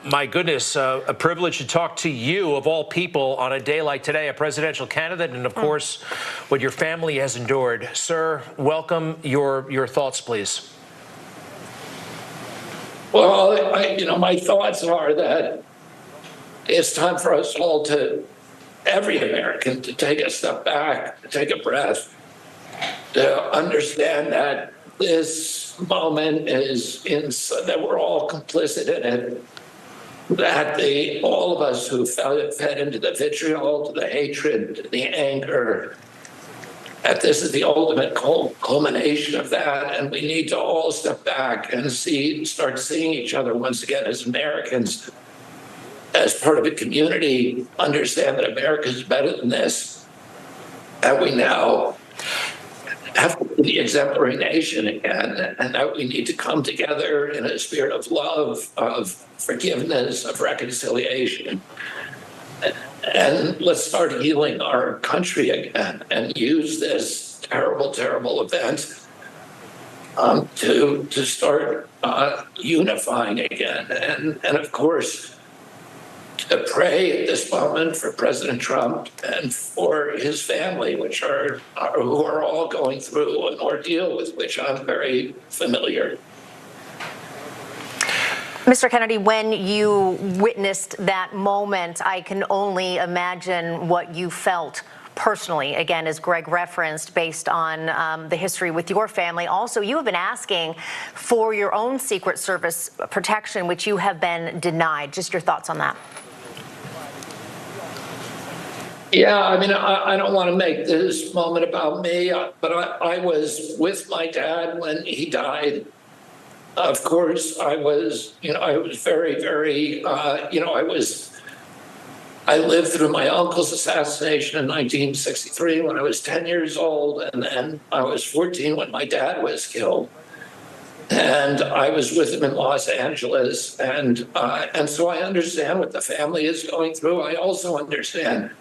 My goodness, a privilege to talk to you, of all people, on a day like today, a presidential candidate, and of course, what your family has endured. Sir, welcome. Your thoughts, please. Well, my thoughts are that it's time for us all every American, to take a step back, to take a breath, to understand that this moment that we're all complicit in it, that all of us who fed into the vitriol, to the hatred, to the anger, that this is the ultimate culmination of that, and we need to all step back and start seeing each other once again as Americans, as part of a community, understand that America is better than this, and we now have to be the exemplary nation again, and that we need to come together in a spirit of love, of forgiveness, of reconciliation. And let's start healing our country again and use this terrible, terrible event to start unifying again. And of course, to pray at this moment for President Trump and for his family, who are all going through an ordeal with which I'm very familiar. Mr. Kennedy, when you witnessed that moment, I can only imagine what you felt personally, again, as Greg referenced, based on the history with your family. Also, you have been asking for your own Secret Service protection, which you have been denied. Just your thoughts on that. Yeah, I mean, I don't want to make this moment about me, but I was with my dad when he died. Of course, I was very, very, I lived through my uncle's assassination in 1963 when I was 10 years old, and then I was 14 when my dad was killed. And I was with him in Los Angeles, and so I understand what the family is going through. I also understand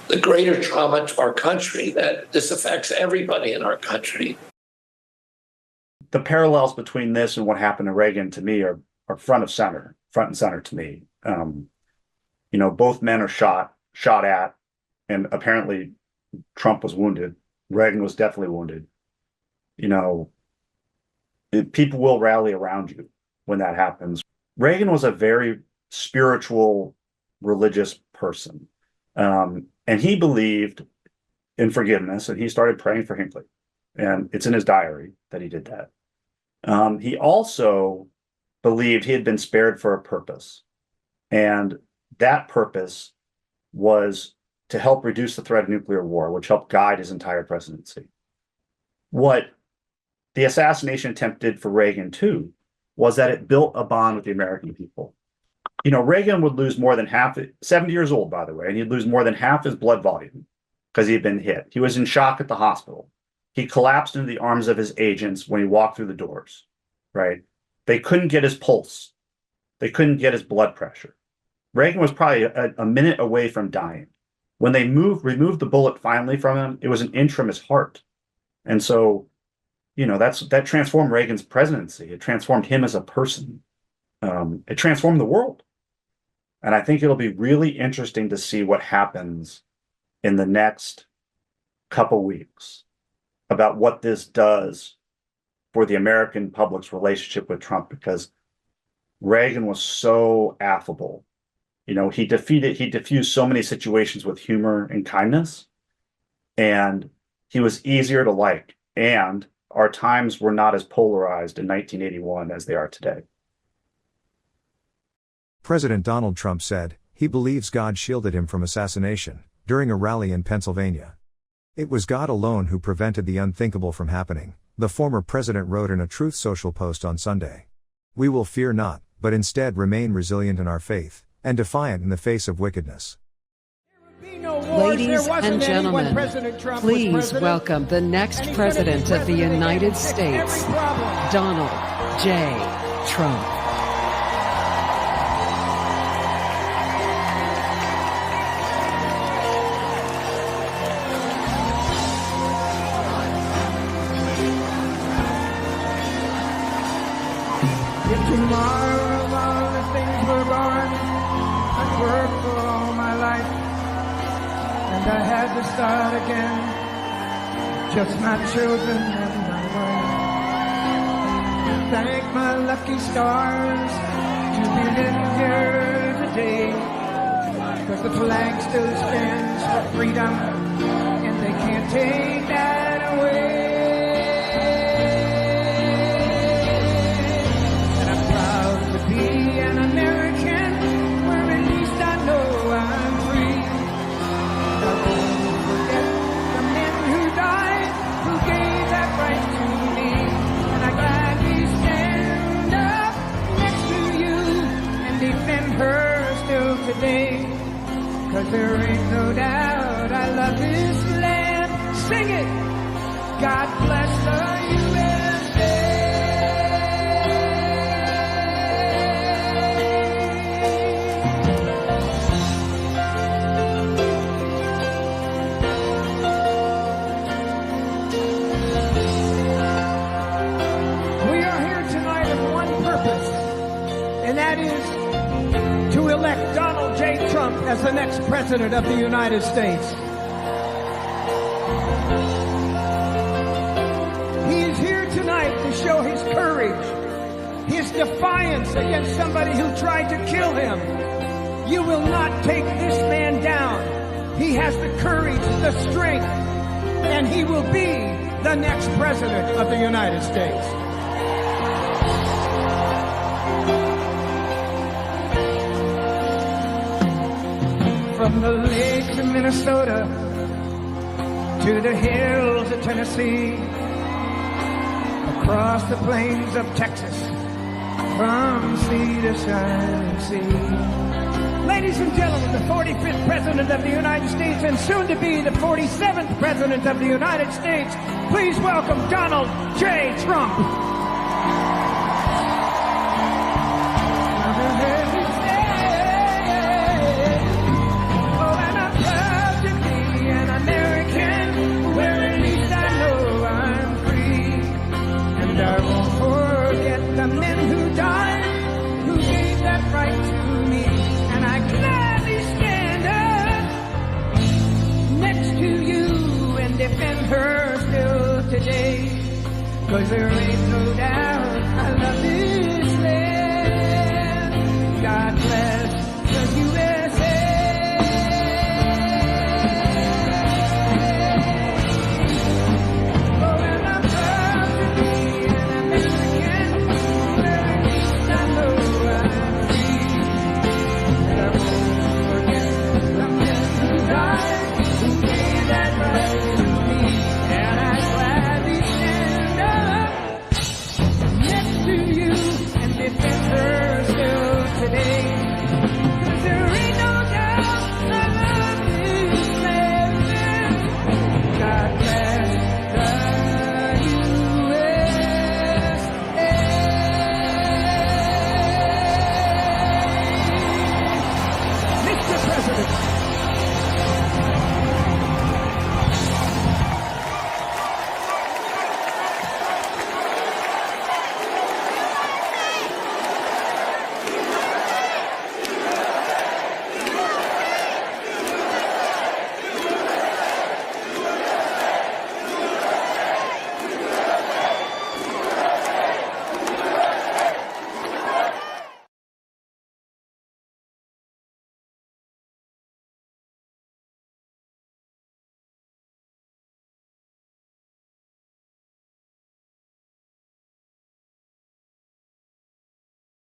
the greater trauma to our country, that this affects everybody in our country. The parallels between this and what happened to Reagan, to me, are front and center to me. Both men are shot at, and apparently Trump was wounded. Reagan was definitely wounded. People will rally around you when that happens. Reagan was a very spiritual, religious person. And he believed in forgiveness, and he started praying for Hinckley. And it's in his diary that he did that. He also believed he had been spared for a purpose. And that purpose was to help reduce the threat of nuclear war, which helped guide his entire presidency. What the assassination attempt did for Reagan, too, was that it built a bond with the American people. Reagan would lose more than half, 70 years old, by the way, and he'd lose more than half his blood volume because he had been hit. He was in shock at the hospital. He collapsed into the arms of his agents when he walked through the doors, right? They couldn't get his pulse. They couldn't get his blood pressure. Reagan was probably a minute away from dying. When they removed the bullet finally from him, it was an inch from his heart. And so, that transformed Reagan's presidency. It transformed him as a person. It transformed the world. And I think it'll be really interesting to see what happens in the next couple weeks about what this does for the American public's relationship with Trump, because Reagan was so affable. He diffused so many situations with humor and kindness, and he was easier to like. And our times were not as polarized in 1981 as they are today. President Donald Trump said he believes God shielded him from assassination during a rally in Pennsylvania. It was God alone who prevented the unthinkable from happening, the former president wrote in a Truth Social post on Sunday. We will fear not, but instead remain resilient in our faith, and defiant in the face of wickedness. Ladies and gentlemen, please welcome the next President of the United States, Donald J. Trump. Tomorrow things were gone. I'd worked for all my life, and I had to start again. Just my children and my wife. Thank my lucky stars to be living here today, 'cause the flag still stands for freedom, and they can't take that away. And I'm proud to be an American, where at least I know I'm free. And I won't forget the men who died, who gave that right to me. And I gladly stand up next to you and defend her still today. 'Cause there ain't no doubt I love this land. Sing it! God bless the USA. We are here tonight with one purpose, and that is to elect Donald J. Trump as the next president of the United States. He is here tonight to show his courage, his defiance against somebody who tried to kill him. You will not take this man down. He has the courage, the strength, and he will be the next president of the United States. From the lakes of Minnesota to the hills of Tennessee, across the plains of Texas, from sea to shining sea. Ladies and gentlemen, the 45th President of the United States and soon to be the 47th President of the United States, please welcome Donald J. Trump. Defend her still today, 'cause there ain't no doubt